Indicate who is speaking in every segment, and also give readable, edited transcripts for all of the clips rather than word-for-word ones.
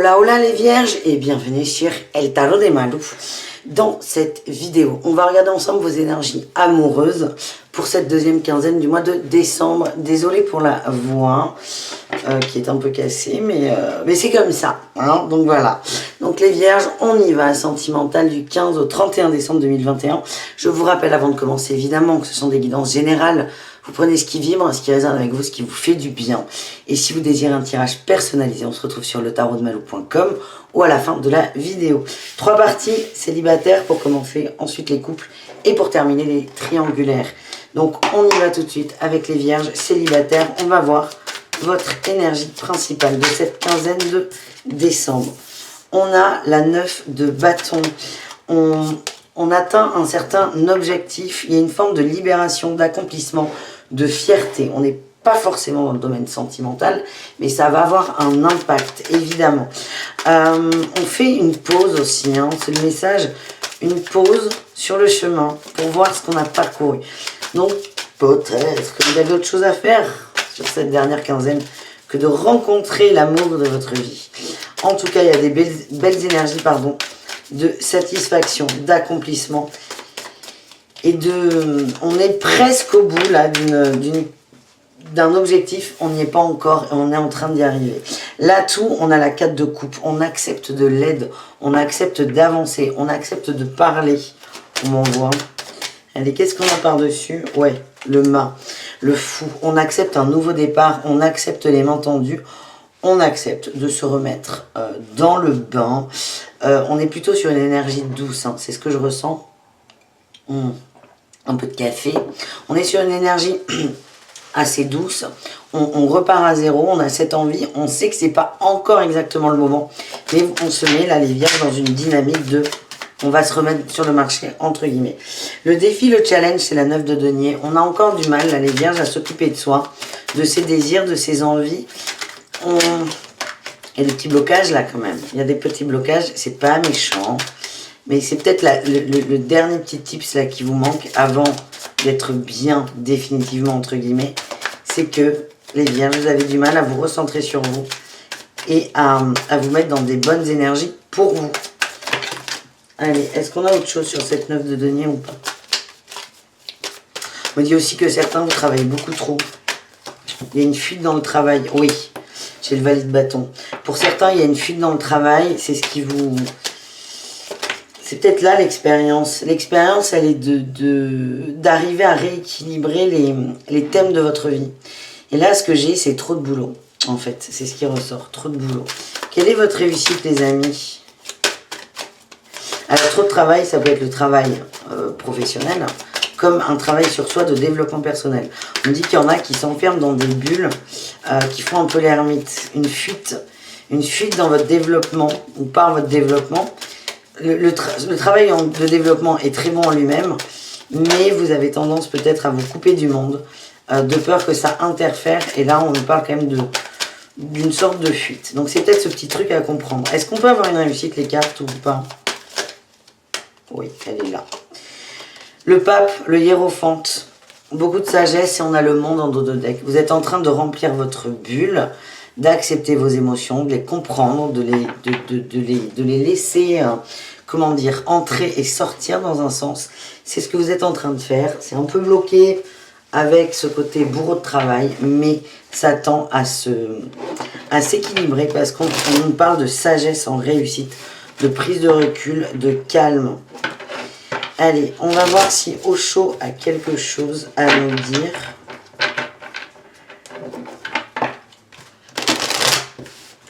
Speaker 1: Hola, hola les vierges et bienvenue sur El Tarot de Malou. Dans cette vidéo, on va regarder ensemble vos énergies amoureuses pour cette deuxième quinzaine du mois de décembre. Désolée pour la voix qui est un peu cassée, mais c'est comme ça. Hein, donc voilà. Donc les vierges, on y va. Sentimental du 15 au 31 décembre 2021. Je vous rappelle avant de commencer évidemment que ce sont des guidances générales. Vous prenez ce qui vibre, ce qui résonne avec vous, ce qui vous fait du bien. Et si vous désirez un tirage personnalisé, on se retrouve sur letarotdemalou.com ou à la fin de la vidéo. 3 parties célibataires pour commencer, ensuite les couples et pour terminer les triangulaires. Donc on y va tout de suite avec les vierges célibataires. On va voir votre énergie principale de cette quinzaine de décembre. On a la 9 de bâton. On atteint un certain objectif. Il y a une forme de libération, d'accomplissement, de fierté. On n'est pas forcément dans le domaine sentimental, mais ça va avoir un impact, évidemment. On fait une pause aussi, hein, c'est le message, une pause sur le chemin pour voir ce qu'on a parcouru. Donc, peut-être que vous avez autre chose à faire sur cette dernière quinzaine que de rencontrer l'amour de votre vie. En tout cas, il y a des belles énergies, de satisfaction, d'accomplissement. Et on est presque au bout là d'un objectif, on n'y est pas encore et on est en train d'y arriver. L'atout, on a la 4 de coupe, on accepte de l'aide, on accepte d'avancer, on accepte de parler. On m'envoie. Allez, qu'est-ce qu'on a par-dessus? Ouais, le mât, le fou. On accepte un nouveau départ, on accepte les mains tendues, on accepte de se remettre dans le bain. On est plutôt sur une énergie douce, hein, c'est ce que je ressens. Un peu de café. On est sur une énergie assez douce. On repart à zéro, on a cette envie. On sait que c'est pas encore exactement le moment, mais on se met là les vierges dans une dynamique de on va se remettre sur le marché entre guillemets. Le défi, le challenge, c'est la 9 de denier. On a encore du mal là les vierges à s'occuper de soi, de ses désirs, de ses envies. Il y a des petits blocages là quand même. Il y a des petits blocages, c'est pas méchant. Mais c'est peut-être le dernier petit tips là qui vous manque avant d'être bien définitivement entre guillemets. C'est que les vierges, vous avez du mal à vous recentrer sur vous et à vous mettre dans des bonnes énergies pour vous. Allez, est-ce qu'on a autre chose sur cette 9 de denier ou pas? On me dit aussi que certains vous travaillez beaucoup trop. Il y a une fuite dans le travail. Oui, j'ai le valide bâton. Pour certains, il y a une fuite dans le travail. C'est ce qui vous... C'est peut-être là l'expérience. L'expérience, elle est d'arriver à rééquilibrer les thèmes de votre vie. Et là, ce que j'ai, c'est trop de boulot. En fait, c'est ce qui ressort. Trop de boulot. Quelle est votre réussite, les amis? Alors, trop de travail, ça peut être le travail professionnel, comme un travail sur soi de développement personnel. On dit qu'il y en a qui s'enferment dans des bulles, qui font un peu l'ermite. Une fuite dans votre développement, ou par votre développement. Le travail de développement est très bon en lui-même, mais vous avez tendance peut-être à vous couper du monde, de peur que ça interfère, et là on nous parle quand même d'une sorte de fuite. Donc c'est peut-être ce petit truc à comprendre. Est-ce qu'on peut avoir une réussite, les cartes, ou pas? Oui, elle est là. Le pape, le hiérophante, beaucoup de sagesse, et on a le monde en dos de deck. Vous êtes en train de remplir votre bulle, d'accepter vos émotions, de les comprendre, de les laisser, comment dire, entrer et sortir dans un sens. C'est ce que vous êtes en train de faire. C'est un peu bloqué avec ce côté bourreau de travail, mais ça tend à s'équilibrer parce qu'on nous parle de sagesse en réussite, de prise de recul, de calme. Allez, on va voir si Osho a quelque chose à nous dire.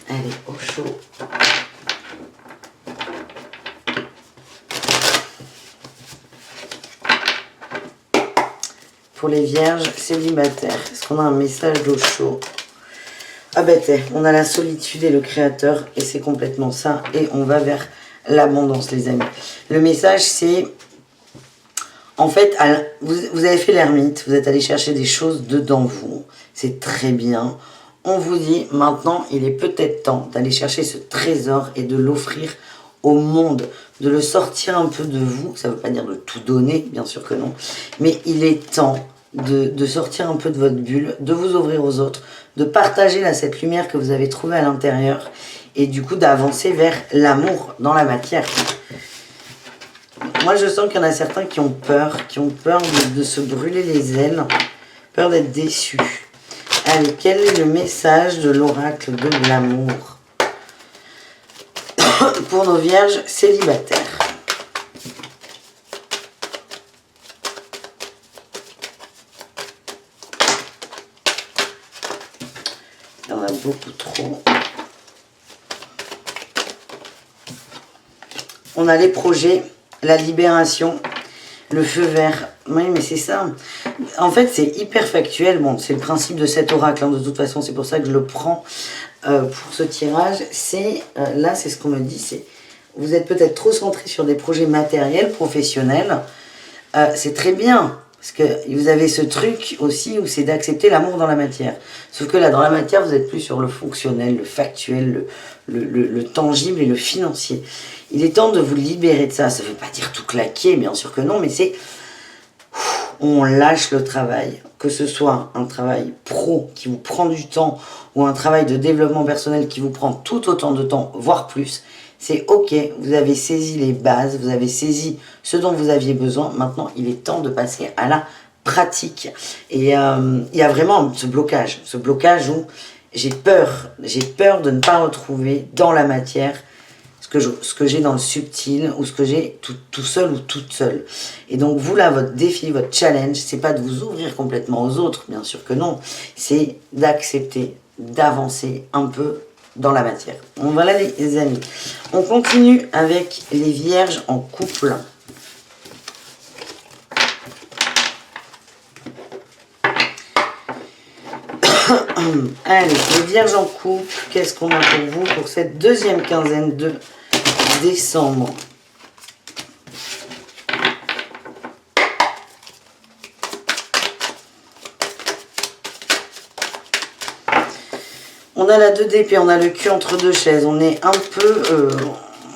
Speaker 1: Allez, Osho. Pour les vierges célibataires, est-ce qu'on a un message d'Osho? Ah ben on a la solitude et le créateur, et c'est complètement ça, et on va vers l'abondance, les amis. Le message, c'est, en fait, vous avez fait l'ermite, vous êtes allé chercher des choses dedans vous, c'est très bien. On vous dit, maintenant, il est peut-être temps d'aller chercher ce trésor et de l'offrir au monde, de le sortir un peu de vous. Ça ne veut pas dire de tout donner, bien sûr que non, mais il est temps de sortir un peu de votre bulle, de vous ouvrir aux autres, de partager là, cette lumière que vous avez trouvée à l'intérieur et du coup d'avancer vers l'amour dans la matière. Moi je sens qu'il y en a certains qui ont peur de se brûler les ailes, peur d'être déçus. Allez, quel est le message de l'oracle de l'amour pour nos vierges célibataires? Il y en a beaucoup trop. On a les projets, la libération, le feu vert. Oui, mais c'est ça. En fait, c'est hyper factuel. Bon, c'est le principe de cet oracle. Hein. De toute façon, c'est pour ça que je le prends pour ce tirage. C'est là, c'est ce qu'on me dit. C'est vous êtes peut-être trop centré sur des projets matériels, professionnels. C'est très bien. Parce que vous avez ce truc aussi où c'est d'accepter l'amour dans la matière. Sauf que là, dans la matière, vous êtes plus sur le fonctionnel, le factuel, le tangible et le financier. Il est temps de vous libérer de ça. Ça ne veut pas dire tout claquer, bien sûr que non, mais c'est... On lâche le travail. Que ce soit un travail pro qui vous prend du temps ou un travail de développement personnel qui vous prend tout autant de temps, voire plus. C'est ok, vous avez saisi les bases, vous avez saisi ce dont vous aviez besoin. Maintenant, il est temps de passer à la pratique. Et il y a vraiment ce blocage où j'ai peur de ne pas retrouver dans la matière ce que j'ai dans le subtil ou ce que j'ai tout seul ou toute seule. Et donc vous là, votre défi, votre challenge, c'est pas de vous ouvrir complètement aux autres, bien sûr que non, c'est d'accepter, d'avancer un peu dans la matière. Bon, voilà les amis. On continue avec les vierges en couple. Allez, les vierges en couple, qu'est-ce qu'on a pour vous pour cette deuxième quinzaine de décembre? On a la 2 d'épée, on a le cul entre deux chaises, on est un peu...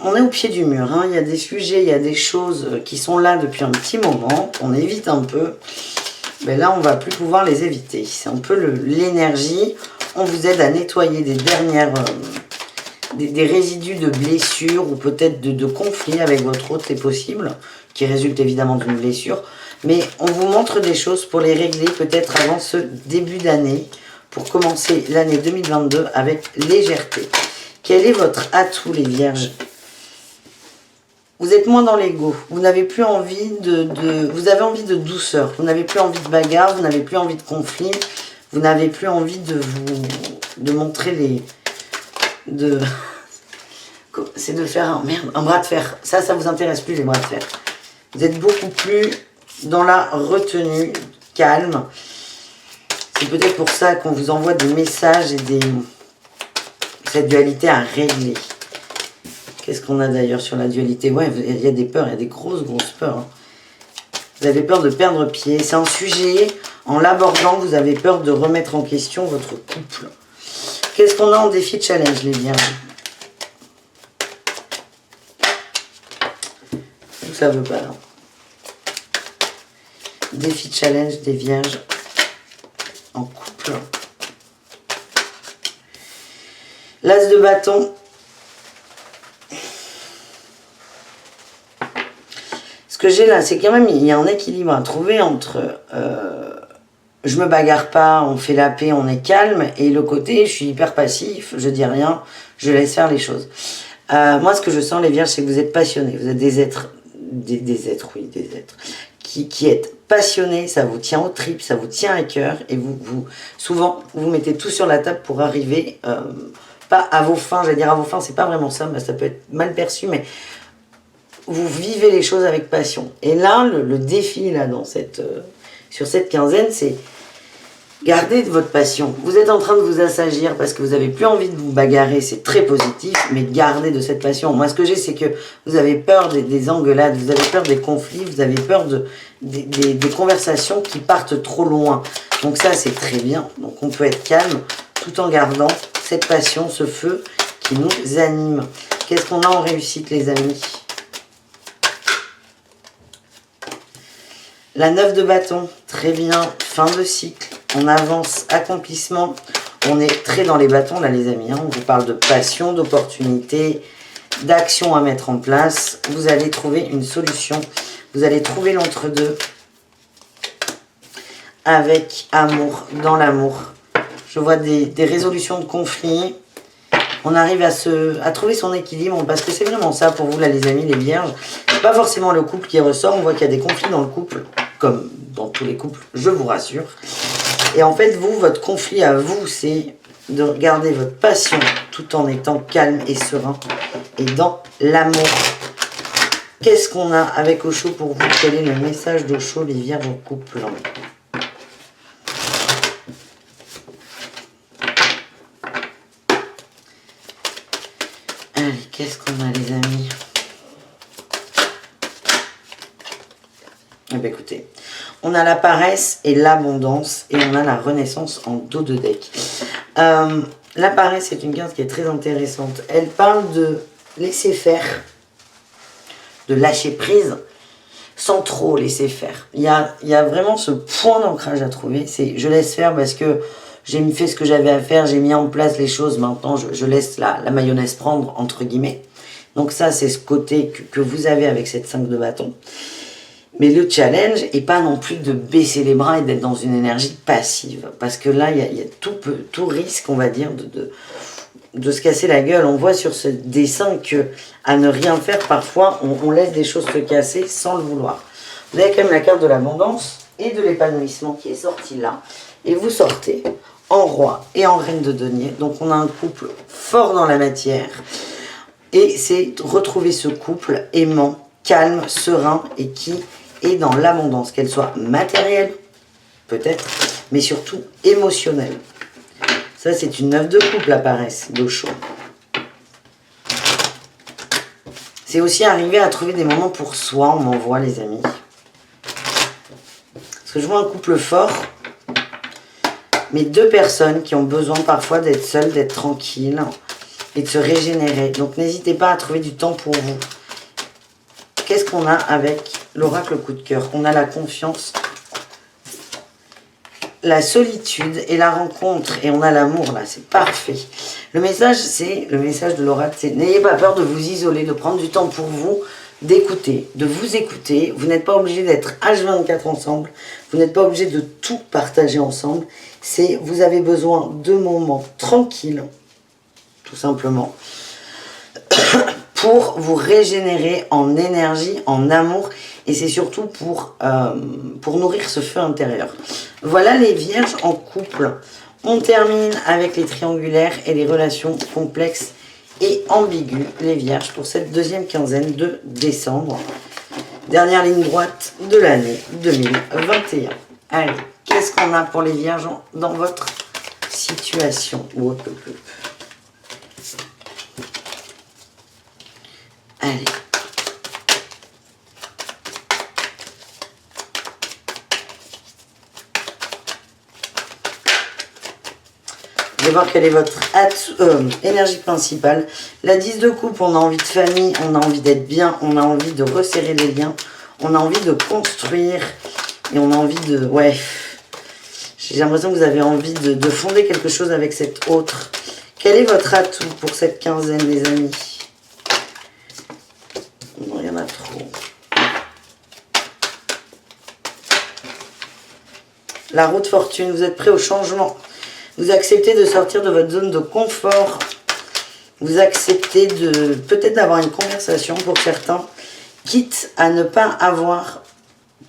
Speaker 1: on est au pied du mur, hein. Il y a des sujets, il y a des choses qui sont là depuis un petit moment, on évite un peu. Mais là, on ne va plus pouvoir les éviter. C'est un peu l'énergie. On vous aide à nettoyer des dernières... des résidus de blessures ou peut-être de conflits avec votre hôte, c'est possible, qui résulte évidemment d'une blessure. Mais on vous montre des choses pour les régler peut-être avant ce début d'année, pour commencer l'année 2022 avec légèreté. Quel est votre atout, les vierges? Vous êtes moins dans l'ego. Vous n'avez plus envie vous avez envie de douceur. Vous n'avez plus envie de bagarre. Vous n'avez plus envie de conflit. Vous n'avez plus envie de montrer les... C'est de faire un bras de fer. Ça vous intéresse plus, les bras de fer. Vous êtes beaucoup plus dans la retenue, calme. C'est peut-être pour ça qu'on vous envoie des messages et cette dualité à régler. Qu'est-ce qu'on a d'ailleurs sur la dualité? Ouais, il y a des peurs, il y a des grosses peurs. Hein. Vous avez peur de perdre pied. C'est un sujet, en l'abordant, vous avez peur de remettre en question votre couple. Qu'est-ce qu'on a en défi challenge, les vierges? Tout ça veut pas, là. Défi challenge des vierges en couple. L'as de bâton. Ce que j'ai là, c'est quand même, il y a un équilibre à trouver entre je me bagarre pas, on fait la paix, on est calme, et le côté je suis hyper passif, je dis rien, je laisse faire les choses. Moi, ce que je sens, les vierges, c'est que vous êtes passionnés, vous êtes des êtres, des êtres qui êtes passionnés, ça vous tient aux tripes, ça vous tient à cœur, et souvent, vous mettez tout sur la table pour arriver, pas à vos fins, j'allais dire à vos fins, c'est pas vraiment ça, mais ça peut être mal perçu, mais vous vivez les choses avec passion. Et là, le défi là, sur cette quinzaine, c'est garder votre passion. Vous êtes en train de vous assagir parce que vous n'avez plus envie de vous bagarrer, c'est très positif, mais gardez de cette passion. Moi, ce que j'ai, c'est que vous avez peur des engueulades, vous avez peur des conflits, vous avez peur des conversations qui partent trop loin. Donc ça, c'est très bien. Donc on peut être calme tout en gardant cette passion, ce feu qui nous anime. Qu'est-ce qu'on a en réussite, les amis? La 9 de bâton, très bien, fin de cycle, on avance, accomplissement, On est très dans les bâtons là les amis, hein. On vous parle de passion, d'opportunité, d'action à mettre en place. Vous allez trouver une solution. Vous allez trouver l'entre-deux avec amour, dans l'amour. Je vois des résolutions de conflits. On arrive à trouver son équilibre parce que c'est vraiment ça pour vous là les amis, les vierges. C'est pas forcément le couple qui ressort. On voit qu'il y a des conflits dans le couple, comme dans tous les couples, je vous rassure. Et en fait, vous, votre conflit à vous, c'est de garder votre passion tout en étant calme et serein et dans l'amour. Qu'est-ce qu'on a avec Osho pour vous? Quel est le message d'Osho, les vierges en couple? Allez, qu'est-ce qu'on a les amis? Eh bien écoutez, on a la paresse et l'abondance et on a la renaissance en dos de deck. La paresse est une carte qui est très intéressante. Elle parle de laisser faire, de lâcher prise sans trop laisser faire. Il y a vraiment ce point d'ancrage à trouver. C'est je laisse faire parce que j'ai fait ce que j'avais à faire, j'ai mis en place les choses, maintenant je laisse la mayonnaise prendre, entre guillemets. Donc ça, c'est ce côté que vous avez avec cette 5 de bâton. Mais le challenge n'est pas non plus de baisser les bras et d'être dans une énergie passive. Parce que là, il y a tout risque, on va dire, de se casser la gueule. On voit sur ce dessin que à ne rien faire, parfois, on laisse des choses se casser sans le vouloir. Vous avez quand même la carte de l'abondance et de l'épanouissement qui est sortie là. Et vous sortez en roi et en reine de denier. Donc on a un couple fort dans la matière. Et c'est retrouver ce couple aimant, calme, serein et qui est dans l'abondance, qu'elle soit matérielle, peut-être, mais surtout émotionnelle. Ça, c'est une 9 de couple, la paresse d'Osho. C'est aussi arriver à trouver des moments pour soi, on m'envoie les amis. Parce que je vois un couple fort, mais deux personnes qui ont besoin parfois d'être seules, d'être tranquilles et de se régénérer. Donc n'hésitez pas à trouver du temps pour vous. Qu'est-ce qu'on a avec l'oracle coup de cœur? On a la confiance, la solitude et la rencontre. Et on a l'amour là, c'est parfait. Le message de l'oracle, c'est n'ayez pas peur de vous isoler, de prendre du temps pour vous, d'écouter, de vous écouter. Vous n'êtes pas obligé d'être H24 ensemble. Vous n'êtes pas obligé de tout partager ensemble. Vous avez besoin de moments tranquilles, tout simplement, pour vous régénérer en énergie, en amour, et c'est surtout pour nourrir ce feu intérieur. Voilà les vierges en couple. On termine avec les triangulaires et les relations complexes et ambiguës, les vierges, pour cette deuxième quinzaine de décembre. Dernière ligne droite de l'année 2021. Allez, qu'est-ce qu'on a pour les vierges dans votre situation? Allez. Je vais voir quelle est votre énergie principale. La 10 de coupe, on a envie de famille, on a envie d'être bien, on a envie de resserrer les liens, on a envie de construire et on a envie de... Ouais, j'ai l'impression que vous avez envie de fonder quelque chose avec cet autre. Quel est votre atout pour cette quinzaine, les amis? Non, il y en a trop. La roue de fortune, vous êtes prêts au changement. Vous acceptez de sortir de votre zone de confort. Vous acceptez peut-être d'avoir une conversation pour certains, quitte à ne pas avoir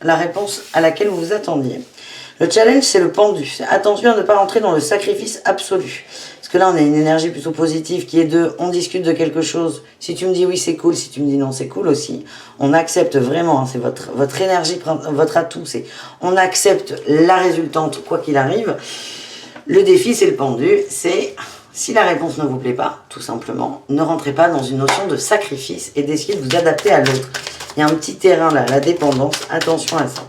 Speaker 1: la réponse à laquelle vous vous attendiez. Le challenge, c'est le pendu. Attention à ne pas rentrer dans le sacrifice absolu. Parce que là, on a une énergie plutôt positive qui est on discute de quelque chose. Si tu me dis oui, c'est cool. Si tu me dis non, c'est cool aussi. On accepte vraiment, hein, c'est votre énergie, votre atout. C'est on accepte la résultante, quoi qu'il arrive. Le défi, c'est le pendu. C'est si la réponse ne vous plaît pas, tout simplement, ne rentrez pas dans une notion de sacrifice et d'essayer de vous adapter à l'autre. Il y a un petit terrain là, la dépendance. Attention à ça.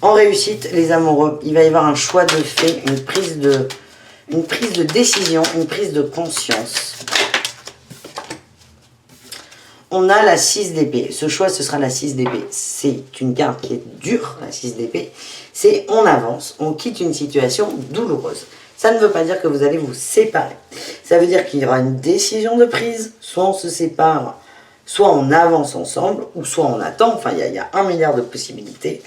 Speaker 1: En réussite, les amoureux, il va y avoir un choix de fait, une prise de décision, une prise de conscience. On a la 6 d'épée. Ce choix, ce sera la 6 d'épée. C'est une carte qui est dure, la 6 d'épée. C'est on avance, on quitte une situation douloureuse. Ça ne veut pas dire que vous allez vous séparer. Ça veut dire qu'il y aura une décision de prise, soit on se sépare, soit on avance ensemble, ou soit on attend. Enfin, il y a 1 milliard de possibilités.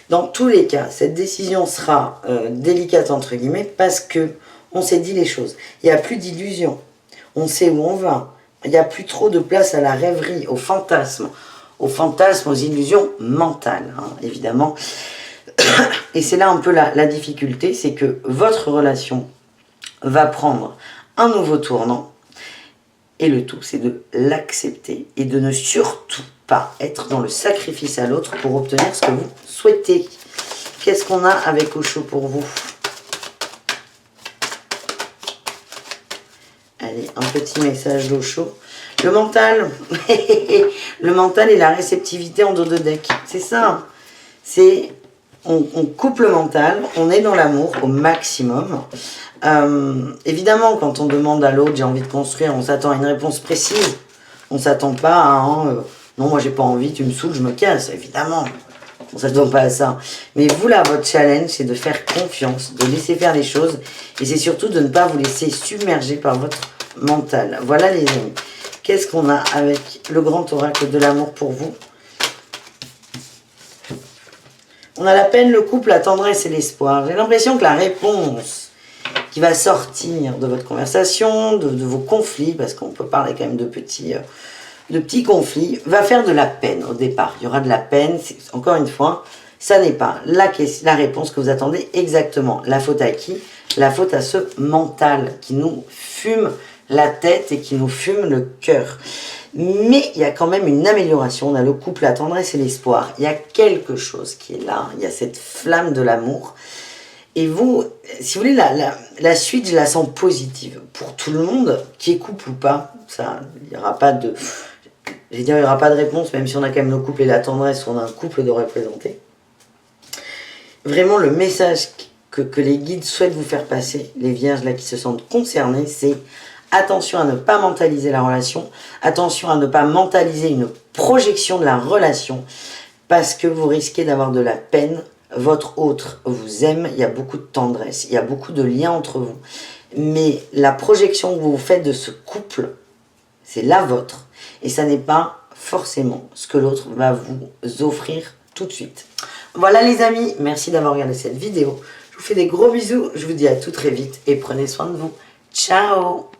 Speaker 1: Dans tous les cas, cette décision sera délicate entre guillemets parce que on s'est dit les choses. Il n'y a plus d'illusions. On sait où on va. Il n'y a plus trop de place à la rêverie, au fantasme, aux illusions mentales, hein, évidemment. Et c'est là un peu la difficulté, c'est que votre relation va prendre un nouveau tournant. Et le tout, c'est de l'accepter et de ne surtout pas être dans le sacrifice à l'autre pour obtenir ce que vous souhaitez. Qu'est-ce qu'on a avec Osho pour vous? Allez, un petit message d'Osho. Le mental, le mental et la réceptivité en dos de deck. C'est ça. C'est, on coupe le mental, on est dans l'amour au maximum. Évidemment, quand on demande à l'autre, j'ai envie de construire, on s'attend à une réponse précise. On ne s'attend pas à non, moi j'ai pas envie, tu me saoules, je me casse. Évidemment, on ne s'attend pas à ça. Mais vous là, votre challenge, c'est de faire confiance, de laisser faire les choses. Et c'est surtout de ne pas vous laisser submerger par votre mental. Voilà les amis. Qu'est-ce qu'on a avec le grand oracle de l'amour pour vous? On a la peine, le couple, la tendresse et l'espoir. J'ai l'impression que la réponse qui va sortir de votre conversation, de vos conflits, parce qu'on peut parler quand même de petits conflits, va faire de la peine au départ. Il y aura de la peine, encore une fois, ça n'est pas la réponse que vous attendez exactement. La faute à qui? La faute à ce mental qui nous fume la tête et qui nous fume le cœur. Mais il y a quand même une amélioration. On a le couple, la tendresse et l'espoir. Il y a quelque chose qui est là. Il y a cette flamme de l'amour. Et vous, si vous voulez, la suite, je la sens positive. Pour tout le monde, qui est couple ou pas, ça, il n'y aura pas de... Je vais dire, il n'y aura pas de réponse, même si on a quand même le couple et la tendresse, on a un couple de représenter. Vraiment, le message que les guides souhaitent vous faire passer, les vierges là qui se sentent concernées, c'est attention à ne pas mentaliser la relation, attention à ne pas mentaliser une projection de la relation, parce que vous risquez d'avoir de la peine. Votre autre vous aime, il y a beaucoup de tendresse, il y a beaucoup de liens entre vous. Mais la projection que vous faites de ce couple, c'est la vôtre. Et ça n'est pas forcément ce que l'autre va vous offrir tout de suite. Voilà les amis, merci d'avoir regardé cette vidéo. Je vous fais des gros bisous, je vous dis à tout très vite et prenez soin de vous. Ciao!